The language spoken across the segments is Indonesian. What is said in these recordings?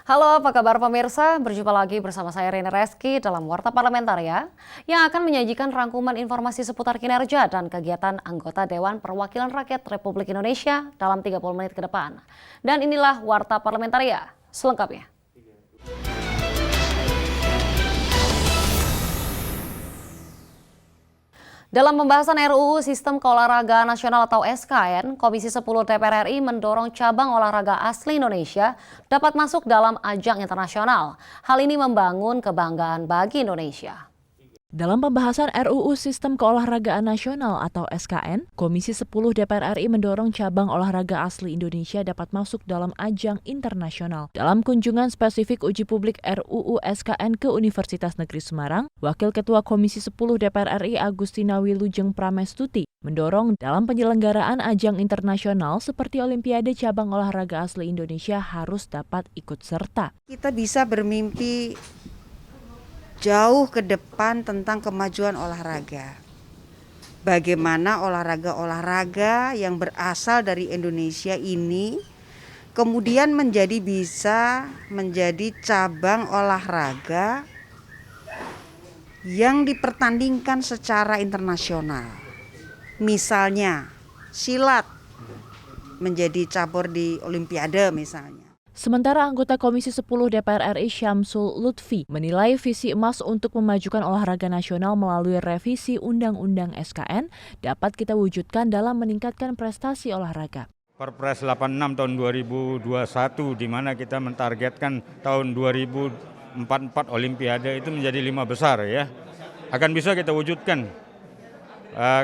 Halo, apa kabar pemirsa? Berjumpa lagi bersama saya Rina Reski dalam Warta Parlamentaria yang akan menyajikan rangkuman informasi seputar kinerja dan kegiatan anggota Dewan Perwakilan Rakyat Republik Indonesia dalam 30 menit ke depan. Dan inilah Warta Parlamentaria selengkapnya. Dalam pembahasan RUU Sistem Keolahragaan Nasional atau SKN, Komisi 10 DPR RI mendorong cabang olahraga asli Indonesia dapat masuk dalam ajang internasional. Hal ini membangun kebanggaan bagi Indonesia. Dalam pembahasan RUU Sistem Keolahragaan Nasional atau SKN, Komisi 10 DPR RI mendorong cabang olahraga asli Indonesia dapat masuk dalam ajang internasional. Dalam kunjungan spesifik uji publik RUU SKN ke Universitas Negeri Semarang, Wakil Ketua Komisi 10 DPR RI Agustina Wilujeng Pramestuti mendorong dalam penyelenggaraan ajang internasional seperti Olimpiade cabang olahraga asli Indonesia harus dapat ikut serta. Kita bisa bermimpi jauh ke depan tentang kemajuan olahraga. Bagaimana olahraga-olahraga yang berasal dari Indonesia ini kemudian bisa menjadi cabang olahraga yang dipertandingkan secara internasional. Misalnya silat menjadi cabur di Olimpiade misalnya. Sementara anggota Komisi 10 DPR RI Syamsul Lutfi menilai visi emas untuk memajukan olahraga nasional melalui revisi Undang-Undang SKN dapat kita wujudkan dalam meningkatkan prestasi olahraga. Perpres 86 tahun 2021 di mana kita mentargetkan tahun 2044 Olimpiade itu menjadi 5 besar ya. Akan bisa kita wujudkan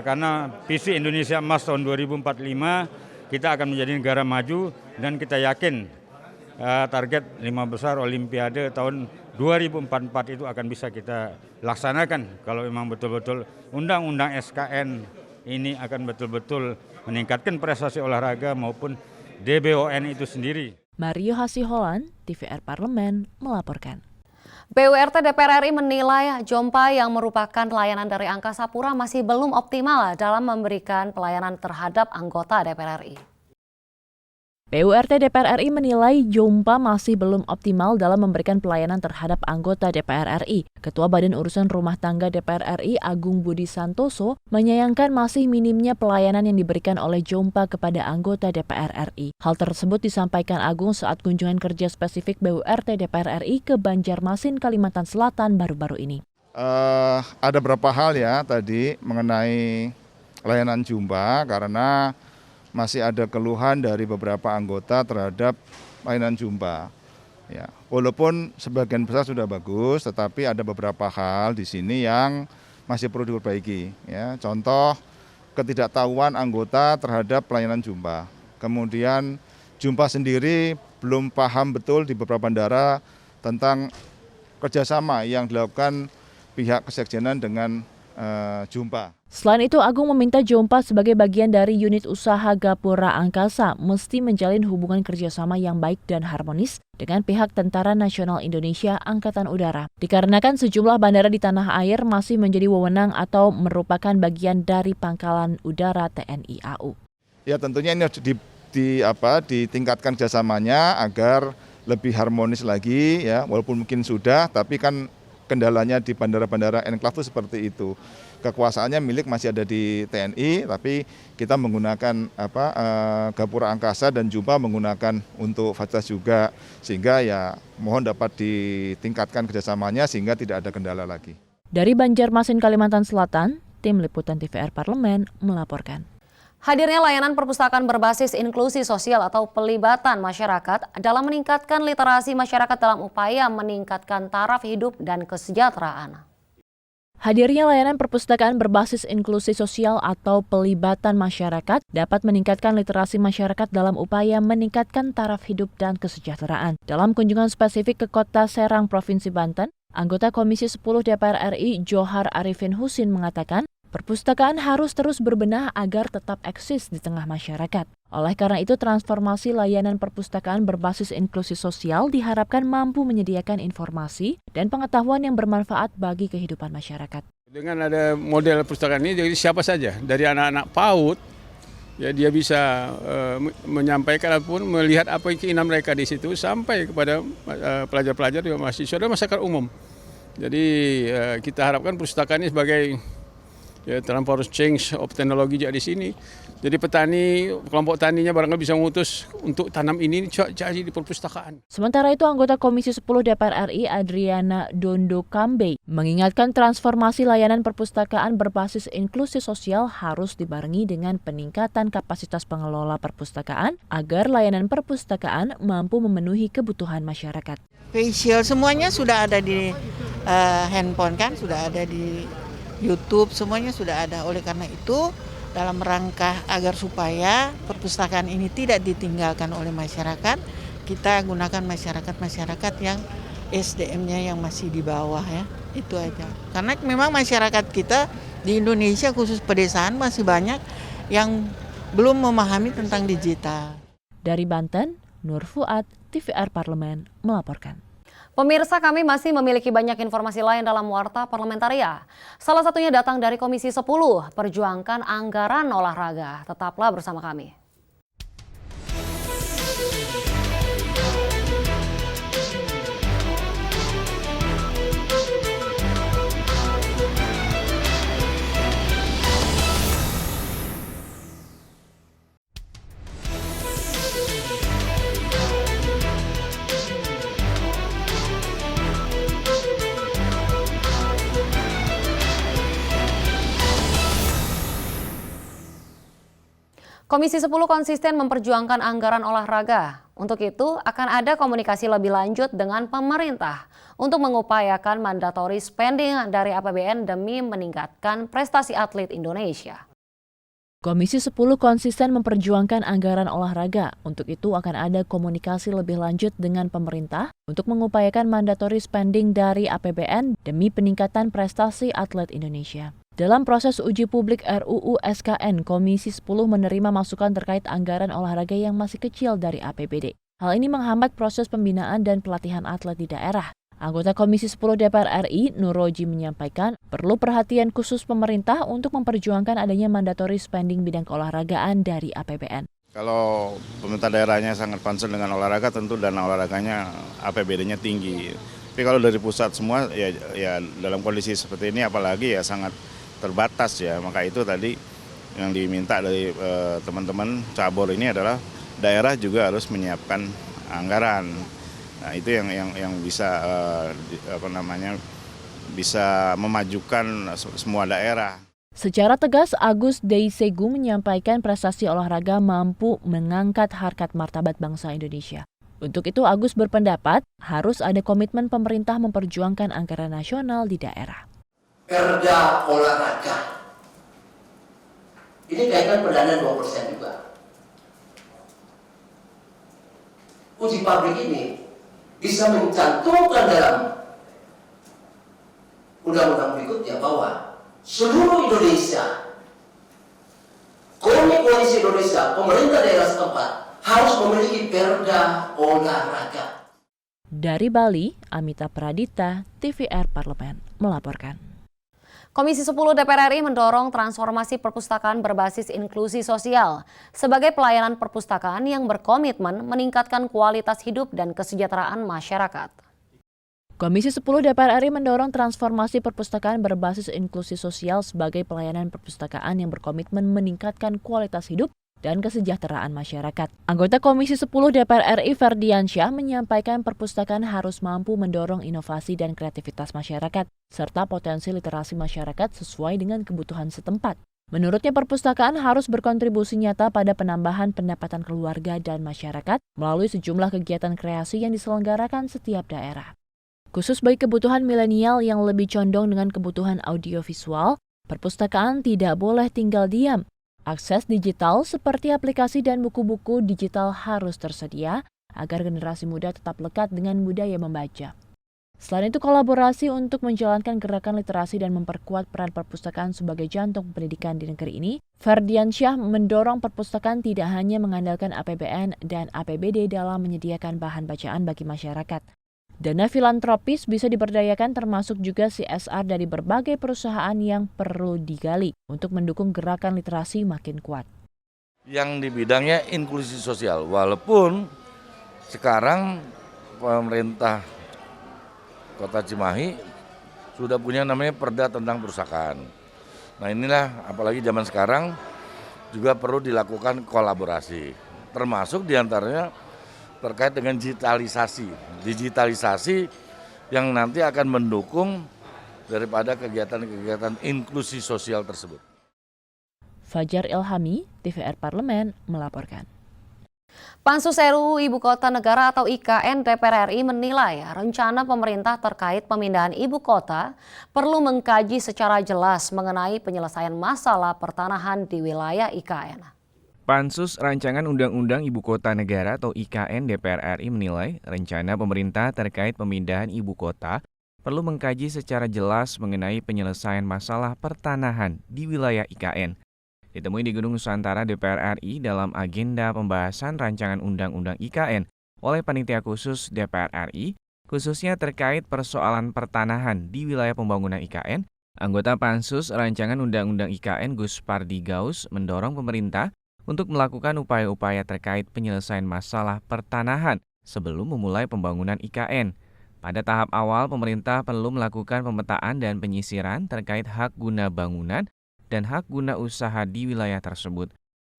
karena visi Indonesia Emas tahun 2045 kita akan menjadi negara maju dan kita yakin target 5 besar Olimpiade tahun 2044 itu akan bisa kita laksanakan kalau memang betul-betul Undang-Undang SKN ini akan betul-betul meningkatkan prestasi olahraga maupun DBON itu sendiri. Mario Hasiholan, TVR Parlemen, melaporkan. PURT DPR RI menilai Jompa yang merupakan layanan dari Angkasa Pura masih belum optimal dalam memberikan pelayanan terhadap anggota DPR RI. PURT DPR RI menilai Jompa masih belum optimal dalam memberikan pelayanan terhadap anggota DPR RI. Ketua Badan Urusan Rumah Tangga DPR RI Agung Budi Santoso menyayangkan masih minimnya pelayanan yang diberikan oleh Jompa kepada anggota DPR RI. Hal tersebut disampaikan Agung saat kunjungan kerja spesifik PURT DPR RI ke Banjarmasin, Kalimantan Selatan baru-baru ini. Ada beberapa hal ya tadi mengenai layanan Jompa karena masih ada keluhan dari beberapa anggota terhadap layanan Jompa. Ya, walaupun sebagian besar sudah bagus, tetapi ada beberapa hal di sini yang masih perlu diperbaiki. Ya, contoh ketidaktahuan anggota terhadap pelayanan Jompa. Kemudian Jompa sendiri belum paham betul di beberapa bandara tentang kerjasama yang dilakukan pihak kesekjenan dengan Jompa. Selain itu, Agung meminta Jompa sebagai bagian dari unit usaha Gapura Angkasa mesti menjalin hubungan kerjasama yang baik dan harmonis dengan pihak Tentara Nasional Indonesia Angkatan Udara. Dikarenakan sejumlah bandara di tanah air masih menjadi wewenang atau merupakan bagian dari Pangkalan Udara TNI AU. Ya tentunya ini harus ditingkatkan kerjasamanya agar lebih harmonis lagi ya, walaupun mungkin sudah, tapi kan kendalanya di bandara-bandara enklave itu seperti itu. Kekuasaannya milik masih ada di TNI, tapi kita menggunakan Gapura Angkasa dan Jompa menggunakan untuk fasilitas juga, sehingga ya mohon dapat ditingkatkan kerjasamanya sehingga tidak ada kendala lagi. Dari Banjarmasin, Kalimantan Selatan, Tim Liputan TVR Parlemen melaporkan. Hadirnya layanan perpustakaan berbasis inklusi sosial atau pelibatan masyarakat dalam meningkatkan literasi masyarakat dalam upaya meningkatkan taraf hidup dan kesejahteraan. Hadirnya layanan perpustakaan berbasis inklusi sosial atau pelibatan masyarakat dapat meningkatkan literasi masyarakat dalam upaya meningkatkan taraf hidup dan kesejahteraan. Dalam kunjungan spesifik ke Kota Serang, Provinsi Banten, anggota Komisi 10 DPR RI Johar Arifin Husin mengatakan, perpustakaan harus terus berbenah agar tetap eksis di tengah masyarakat. Oleh karena itu, transformasi layanan perpustakaan berbasis inklusi sosial diharapkan mampu menyediakan informasi dan pengetahuan yang bermanfaat bagi kehidupan masyarakat. Dengan ada model perpustakaan ini, jadi siapa saja, dari anak-anak PAUD Ya, dia bisa menyampaikan ataupun melihat apa yang keinginan mereka di situ sampai kepada pelajar-pelajar dan mahasiswa dan masyarakat umum. Jadi kita harapkan perpustakaan ini sebagai transformers change of teknologi juga di sini. Jadi petani, kelompok taninya barangkali bisa mengutus untuk tanam ini jadi di perpustakaan. Sementara itu, anggota Komisi 10 DPR RI Adriana Dondo Kambe mengingatkan transformasi layanan perpustakaan berbasis inklusi sosial harus dibarengi dengan peningkatan kapasitas pengelola perpustakaan agar layanan perpustakaan mampu memenuhi kebutuhan masyarakat. Facial semuanya sudah ada di handphone kan, sudah ada di YouTube, semuanya sudah ada. Oleh karena itu, dalam rangka agar supaya perpustakaan ini tidak ditinggalkan oleh masyarakat, kita gunakan masyarakat yang SDM-nya yang masih di bawah ya, itu aja. Karena memang masyarakat kita di Indonesia khusus pedesaan masih banyak yang belum memahami tentang digital. Dari Banten, Nur Fuad, TVR Parlemen melaporkan. Pemirsa, kami masih memiliki banyak informasi lain dalam Warta Parlamentaria. Salah satunya datang dari Komisi 10, perjuangkan anggaran olahraga. Tetaplah bersama kami. Komisi 10 konsisten memperjuangkan anggaran olahraga. Untuk itu, akan ada komunikasi lebih lanjut dengan pemerintah untuk mengupayakan mandatory spending dari APBN demi meningkatkan prestasi atlet Indonesia. Komisi 10 konsisten memperjuangkan anggaran olahraga. Untuk itu akan ada komunikasi lebih lanjut dengan pemerintah untuk mengupayakan mandatory spending dari APBN demi peningkatan prestasi atlet Indonesia. Dalam proses uji publik RUU SKN, Komisi 10 menerima masukan terkait anggaran olahraga yang masih kecil dari APBD. Hal ini menghambat proses pembinaan dan pelatihan atlet di daerah. Anggota Komisi 10 DPR RI, Nuroji, menyampaikan perlu perhatian khusus pemerintah untuk memperjuangkan adanya mandatory spending bidang keolahragaan dari APBN. Kalau pemerintah daerahnya sangat concern dengan olahraga, tentu dana olahraganya APBD-nya tinggi. Tapi kalau dari pusat semua, ya dalam kondisi seperti ini apalagi ya sangat terbatas ya. Maka itu tadi yang diminta dari teman-teman cabur ini adalah daerah juga harus menyiapkan anggaran. Nah, itu yang bisa bisa memajukan semua daerah. Secara tegas, Agus Deisegu menyampaikan prestasi olahraga mampu mengangkat harkat martabat bangsa Indonesia. Untuk itu, Agus berpendapat harus ada komitmen pemerintah memperjuangkan anggaran nasional di daerah. Perda olahraga. Ini kaitan pendanaan 2% juga. Uji publik ini bisa mencantumkan dalam undang-undang berikutnya bahwa seluruh Indonesia, koalisi Indonesia, pemerintah daerah setempat harus memiliki perda olahraga. Dari Bali, Amita Pradita, TVR Parlemen melaporkan. Komisi 10 DPR RI mendorong transformasi perpustakaan berbasis inklusi sosial sebagai pelayanan perpustakaan yang berkomitmen meningkatkan kualitas hidup dan kesejahteraan masyarakat. Komisi 10 DPR RI mendorong transformasi perpustakaan berbasis inklusi sosial sebagai pelayanan perpustakaan yang berkomitmen meningkatkan kualitas hidup dan kesejahteraan masyarakat. Anggota Komisi 10 DPR RI Ferdiansyah menyampaikan perpustakaan harus mampu mendorong inovasi dan kreativitas masyarakat, serta potensi literasi masyarakat sesuai dengan kebutuhan setempat. Menurutnya, perpustakaan harus berkontribusi nyata pada penambahan pendapatan keluarga dan masyarakat melalui sejumlah kegiatan kreasi yang diselenggarakan setiap daerah. Khusus bagi kebutuhan milenial yang lebih condong dengan kebutuhan audiovisual, perpustakaan tidak boleh tinggal diam. Akses digital seperti aplikasi dan buku-buku digital harus tersedia agar generasi muda tetap lekat dengan budaya membaca. Selain itu, kolaborasi untuk menjalankan gerakan literasi dan memperkuat peran perpustakaan sebagai jantung pendidikan di negeri ini, Ferdiansyah mendorong perpustakaan tidak hanya mengandalkan APBN dan APBD dalam menyediakan bahan bacaan bagi masyarakat. Dana filantropis bisa diberdayakan termasuk juga CSR dari berbagai perusahaan yang perlu digali untuk mendukung gerakan literasi makin kuat. Yang di bidangnya inklusi sosial, walaupun sekarang pemerintah Kota Cimahi sudah punya namanya Perda tentang perusahaan. Nah inilah apalagi zaman sekarang juga perlu dilakukan kolaborasi, termasuk diantaranya terkait dengan digitalisasi yang nanti akan mendukung daripada kegiatan-kegiatan inklusi sosial tersebut. Fajar Ilhami, TVR Parlemen, melaporkan. Pansus RUU Ibu Kota Negara atau IKN DPR RI menilai rencana pemerintah terkait pemindahan ibu kota perlu mengkaji secara jelas mengenai penyelesaian masalah pertanahan di wilayah IKN. Pansus Rancangan Undang-Undang Ibu Kota Negara atau IKN DPR RI menilai rencana pemerintah terkait pemindahan ibu kota perlu mengkaji secara jelas mengenai penyelesaian masalah pertanahan di wilayah IKN. Ditemui di Gedung Nusantara DPR RI dalam agenda pembahasan rancangan Undang-Undang IKN oleh Panitia Khusus DPR RI, khususnya terkait persoalan pertanahan di wilayah pembangunan IKN, anggota Pansus Rancangan Undang-Undang IKN Gus Pardi Gaus mendorong pemerintah untuk melakukan upaya-upaya terkait penyelesaian masalah pertanahan sebelum memulai pembangunan IKN. Pada tahap awal, pemerintah perlu melakukan pemetaan dan penyisiran terkait hak guna bangunan dan hak guna usaha di wilayah tersebut.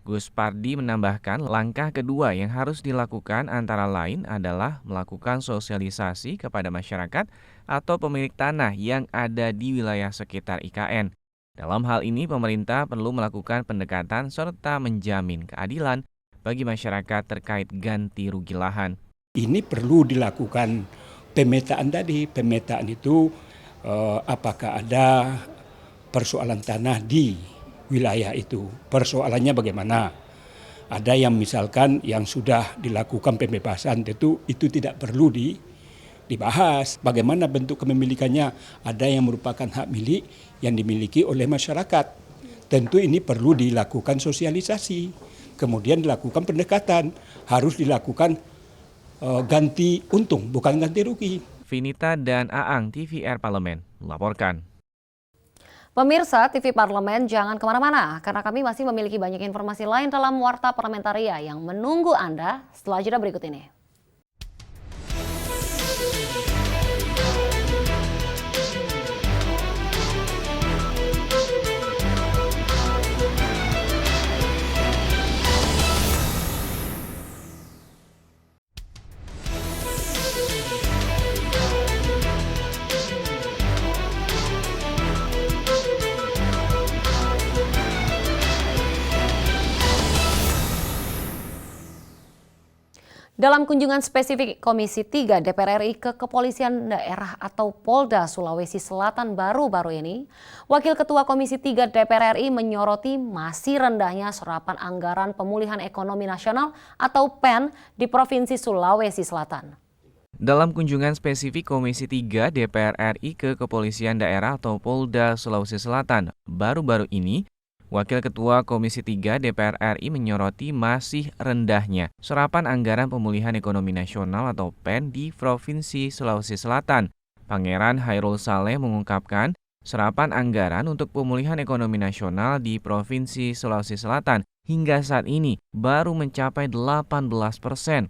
Gus Pardi menambahkan langkah kedua yang harus dilakukan antara lain adalah melakukan sosialisasi kepada masyarakat atau pemilik tanah yang ada di wilayah sekitar IKN. Dalam hal ini, pemerintah perlu melakukan pendekatan serta menjamin keadilan bagi masyarakat terkait ganti rugi lahan. Ini perlu dilakukan pemetaan tadi. Pemetaan itu apakah ada persoalan tanah di wilayah itu. Persoalannya bagaimana? Ada yang misalkan yang sudah dilakukan pembebasan itu tidak perlu dibahas. Bagaimana bentuk kepemilikannya? Ada yang merupakan hak milik yang dimiliki oleh masyarakat. Tentu ini perlu dilakukan sosialisasi. Kemudian dilakukan pendekatan. Harus dilakukan ganti untung, bukan ganti rugi. Vinita dan Aang, TVR Parlemen, melaporkan. Pemirsa TV Parlemen, jangan kemana-mana karena kami masih memiliki banyak informasi lain dalam Warta Parlamentaria yang menunggu Anda setelah jeda berikut ini. Dalam kunjungan spesifik Komisi 3 DPR RI ke Kepolisian Daerah atau Polda Sulawesi Selatan baru-baru ini, Wakil Ketua Komisi 3 DPR RI menyoroti masih rendahnya serapan anggaran pemulihan ekonomi nasional atau PEN di Provinsi Sulawesi Selatan. Dalam kunjungan spesifik Komisi 3 DPR RI ke Kepolisian Daerah atau Polda Sulawesi Selatan baru-baru ini, Wakil Ketua Komisi 3 DPR RI menyoroti masih rendahnya serapan anggaran pemulihan ekonomi nasional atau PEN di Provinsi Sulawesi Selatan. Pangeran Hairul Saleh mengungkapkan serapan anggaran untuk pemulihan ekonomi nasional di Provinsi Sulawesi Selatan hingga saat ini baru mencapai 18%.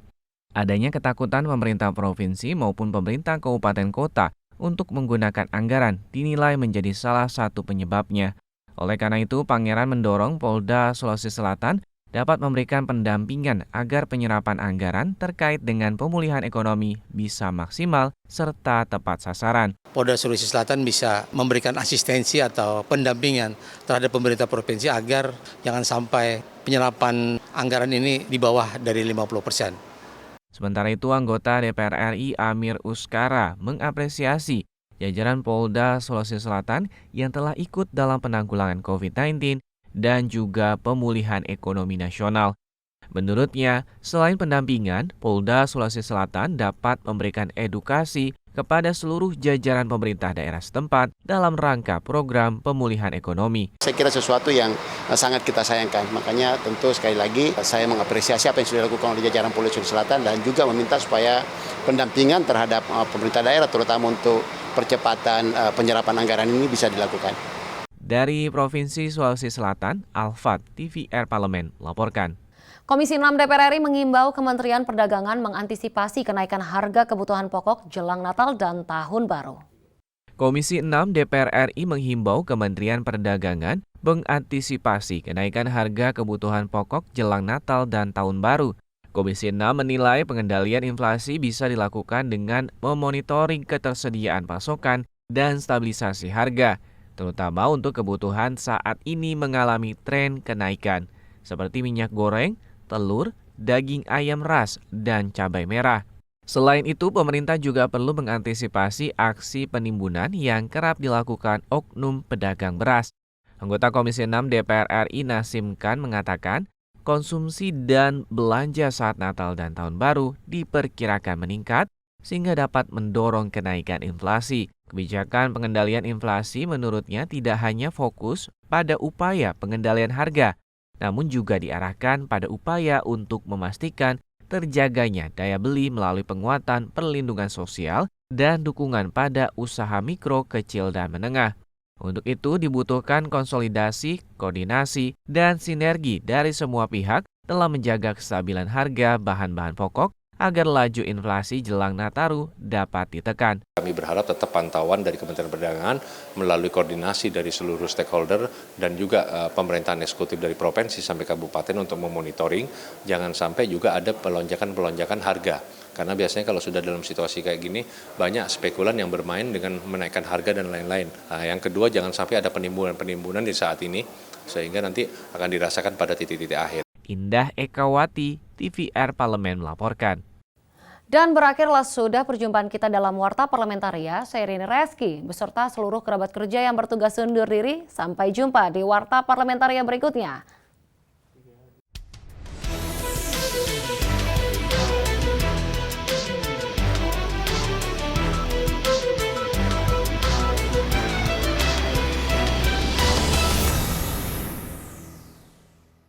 Adanya ketakutan pemerintah provinsi maupun pemerintah kabupaten kota untuk menggunakan anggaran dinilai menjadi salah satu penyebabnya. Oleh karena itu, Pangeran mendorong Polda Sulawesi Selatan dapat memberikan pendampingan agar penyerapan anggaran terkait dengan pemulihan ekonomi bisa maksimal serta tepat sasaran. Polda Sulawesi Selatan bisa memberikan asistensi atau pendampingan terhadap pemerintah provinsi agar jangan sampai penyerapan anggaran ini di bawah dari 50%. Sementara itu, anggota DPR RI Amir Uskara mengapresiasi jajaran Polda Sulawesi Selatan yang telah ikut dalam penanggulangan COVID-19 dan juga pemulihan ekonomi nasional. Menurutnya, selain pendampingan, Polda Sulawesi Selatan dapat memberikan edukasi kepada seluruh jajaran pemerintah daerah setempat dalam rangka program pemulihan ekonomi. Saya kira sesuatu yang sangat kita sayangkan. Makanya tentu sekali lagi saya mengapresiasi apa yang sudah dilakukan oleh jajaran Polda Sulawesi Selatan dan juga meminta supaya pendampingan terhadap pemerintah daerah terutama untuk percepatan penyerapan anggaran ini bisa dilakukan. Dari Provinsi Sulawesi Selatan, Alfat TVR Parlemen melaporkan. Komisi 6 DPR RI mengimbau Kementerian Perdagangan mengantisipasi kenaikan harga kebutuhan pokok jelang Natal dan Tahun Baru. Komisi 6 DPR RI menghimbau Kementerian Perdagangan mengantisipasi kenaikan harga kebutuhan pokok jelang Natal dan Tahun Baru. Komisi 6 menilai pengendalian inflasi bisa dilakukan dengan memonitoring ketersediaan pasokan dan stabilisasi harga, terutama untuk kebutuhan saat ini mengalami tren kenaikan, seperti minyak goreng, telur, daging ayam ras, dan cabai merah. Selain itu, pemerintah juga perlu mengantisipasi aksi penimbunan yang kerap dilakukan oknum pedagang beras. Anggota Komisi 6 DPR RI Nasim Khan mengatakan, konsumsi dan belanja saat Natal dan Tahun Baru diperkirakan meningkat sehingga dapat mendorong kenaikan inflasi. Kebijakan pengendalian inflasi menurutnya tidak hanya fokus pada upaya pengendalian harga, namun juga diarahkan pada upaya untuk memastikan terjaganya daya beli melalui penguatan perlindungan sosial dan dukungan pada usaha mikro, kecil, dan menengah. Untuk itu dibutuhkan konsolidasi, koordinasi, dan sinergi dari semua pihak dalam menjaga kestabilan harga bahan-bahan pokok agar laju inflasi jelang Nataru dapat ditekan. Kami berharap tetap pantauan dari Kementerian Perdagangan melalui koordinasi dari seluruh stakeholder dan juga pemerintahan eksekutif dari provinsi sampai kabupaten untuk memonitoring, jangan sampai juga ada pelonjakan harga. Karena biasanya kalau sudah dalam situasi kayak gini, banyak spekulan yang bermain dengan menaikkan harga dan lain-lain. Nah, yang kedua, jangan sampai ada penimbunan di saat ini, sehingga nanti akan dirasakan pada titik-titik akhir. Indah Ekawati, TVR Parlemen melaporkan. Dan berakhirlah sudah perjumpaan kita dalam Warta Parlamentaria. Saya Rini Reski beserta seluruh kerabat kerja yang bertugas undur diri. Sampai jumpa di Warta Parlamentaria berikutnya.